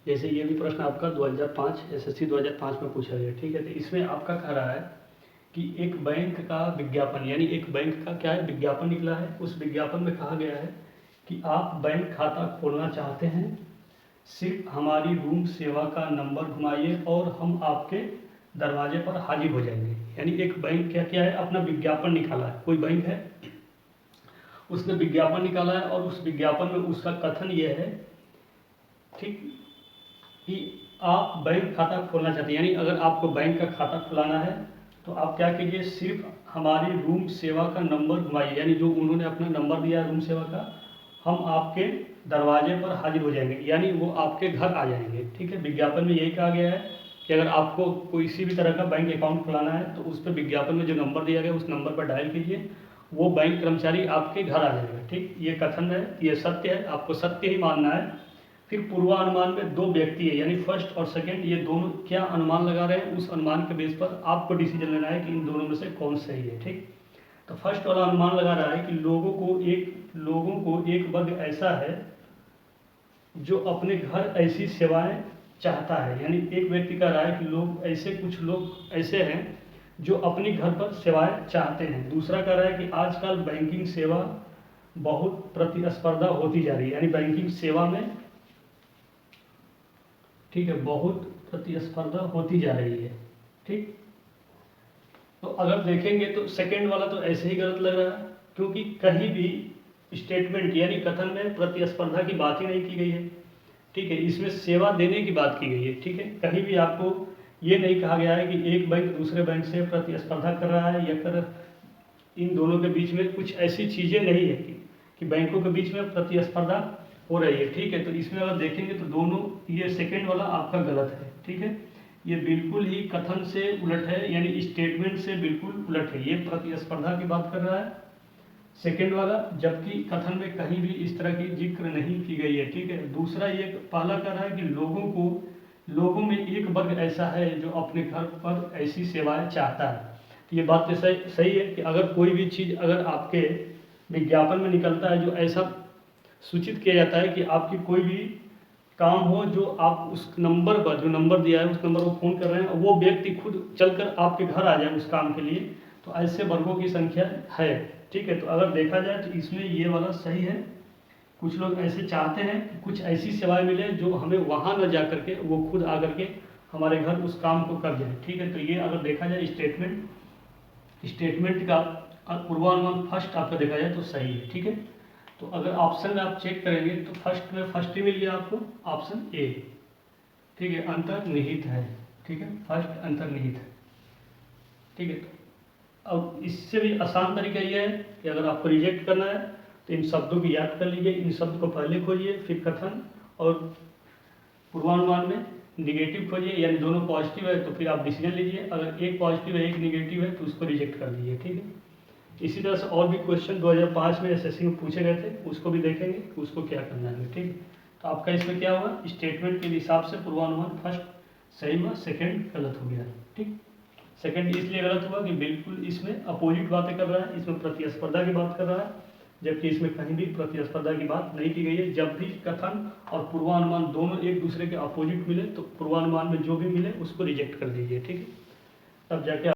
जैसे ये भी प्रश्न आपका 2005 एसएससी 2005 में पूछा गया, ठीक है। तो इसमें आपका कह रहा है कि एक बैंक का विज्ञापन, यानी एक बैंक का क्या है, विज्ञापन निकला है। उस विज्ञापन में कहा गया है कि आप बैंक खाता खोलना चाहते हैं, सिर्फ हमारी रूम सेवा का नंबर घुमाइए और हम आपके दरवाजे पर हाजिर हो जाएंगे। यानी एक बैंक क्या क्या है, अपना विज्ञापन निकाला है, कोई बैंक है उसने विज्ञापन निकाला है और उस विज्ञापन में उसका कथन ये है, ठीक, कि आप बैंक खाता खोलना चाहते हैं, यानी अगर आपको बैंक का खाता खुलाना है तो आप क्या कीजिए, सिर्फ हमारी रूम सेवा का नंबर घुमाइए, यानी जो उन्होंने अपना नंबर दिया है रूम सेवा का, हम आपके दरवाजे पर हाजिर हो जाएंगे, यानी वो आपके घर आ जाएंगे, ठीक है। विज्ञापन में यही कहा गया है कि अगर आपको किसी भी तरह का बैंक अकाउंट खुलाना है तो उस पर विज्ञापन में जो नंबर दिया गया उस नंबर पर डायल कीजिए, वो बैंक कर्मचारी आपके घर आ जाएगा, ठीक। ये कथन है, ये सत्य है, आपको सत्य ही मानना है। फिर पूर्वानुमान में दो व्यक्ति है, यानी फर्स्ट और सेकंड, ये दोनों क्या अनुमान लगा रहे हैं, उस अनुमान के बेस पर आपको डिसीजन लेना है कि इन दोनों में से कौन सही है, ठीक। तो फर्स्ट वाला अनुमान लगा रहा है कि लोगों को एक वर्ग ऐसा है जो अपने घर ऐसी सेवाएं चाहता है, यानी एक व्यक्ति कह रहा है कि कुछ लोग ऐसे हैं जो अपने घर पर सेवाएं चाहते हैं। दूसरा कह रहा है कि आजकल बैंकिंग सेवा बहुत प्रतिस्पर्धा होती जा रही है, यानी बैंकिंग सेवा में, ठीक है, बहुत प्रतिस्पर्धा होती जा रही है, ठीक। तो अगर देखेंगे तो सेकंड वाला तो ऐसे ही गलत लग रहा है, क्योंकि कहीं भी स्टेटमेंट यानी कथन में प्रतिस्पर्धा की बात ही नहीं की गई है, ठीक है। इसमें सेवा देने की बात की गई है, ठीक है। कहीं भी आपको ये नहीं कहा गया है कि एक बैंक दूसरे बैंक से प्रतिस्पर्धा कर रहा है या कर, इन दोनों के बीच में कुछ ऐसी चीज़ें नहीं है कि बैंकों के बीच में प्रतिस्पर्धा हो रही है, ठीक है। तो इसमें अगर देखेंगे तो दोनों, ये सेकंड वाला आपका गलत है, ठीक है। ये बिल्कुल ही कथन से उलट है, यानी स्टेटमेंट से बिल्कुल उलट है। ये प्रतिस्पर्धा की बात कर रहा है सेकंड वाला, जबकि कथन में कहीं भी इस तरह की जिक्र नहीं की गई है, ठीक है। दूसरा ये पहला कर रहा है कि लोगों में एक वर्ग ऐसा है जो अपने घर पर ऐसी सेवाएं चाहता है। तो ये बात तो सही है कि अगर कोई भी चीज़ अगर आपके विज्ञापन में निकलता है, जो ऐसा सूचित किया जाता है कि आपकी कोई भी काम हो, जो आप उस नंबर पर, जो नंबर दिया है उस नंबर पर फ़ोन कर रहे हैं, वो व्यक्ति खुद चलकर आपके घर आ जाए उस काम के लिए, तो ऐसे वर्गों की संख्या है, ठीक है। तो अगर देखा जाए तो इसमें ये वाला सही है। कुछ लोग ऐसे चाहते हैं कि कुछ ऐसी सेवाएं मिले जो हमें वहाँ न जा करके वो खुद आकर के हमारे घर उस काम को कर जाए, ठीक है। तो ये अगर देखा जाए स्टेटमेंट का पूर्वानुमान फर्स्ट आपका देखा जाए तो सही है, ठीक है। तो अगर ऑप्शन में आप चेक करेंगे तो फर्स्ट ही मिल गया आपको, ऑप्शन ए, ठीक है, अंतर्निहित है, ठीक है, फर्स्ट अंतर्निहित है, ठीक है। अब इससे भी आसान तरीका यह है कि अगर आपको रिजेक्ट करना है तो इन शब्दों की याद कर लीजिए, इन शब्द को पहले खोजिए, फिर कथन और पूर्वानुमान में निगेटिव खोजिए, यानी दोनों पॉजिटिव है तो फिर आप डिसीजन लीजिए, अगर एक पॉजिटिव है एक निगेटिव है तो उसको रिजेक्ट कर दीजिए, ठीक है। इसी तरह से और भी क्वेश्चन 2005 में एसएससी में पूछे गए थे, उसको भी देखेंगे कि उसको क्या करना है, ठीक है। तो आपका इसमें क्या हुआ, स्टेटमेंट के हिसाब से पूर्वानुमान फर्स्ट सही हुआ, सेकंड गलत हो गया, ठीक। सेकंड इसलिए गलत हुआ कि बिल्कुल इसमें अपोजिट बातें कर रहा है, इसमें प्रतिस्पर्धा की बात कर रहा है, जबकि इसमें कहीं भी प्रतिस्पर्धा की बात नहीं की गई है। जब भी कथन और पूर्वानुमान दोनों एक दूसरे के अपोजिट मिले तो पूर्वानुमान में जो भी मिले उसको रिजेक्ट कर दीजिए, ठीक है। तब जाके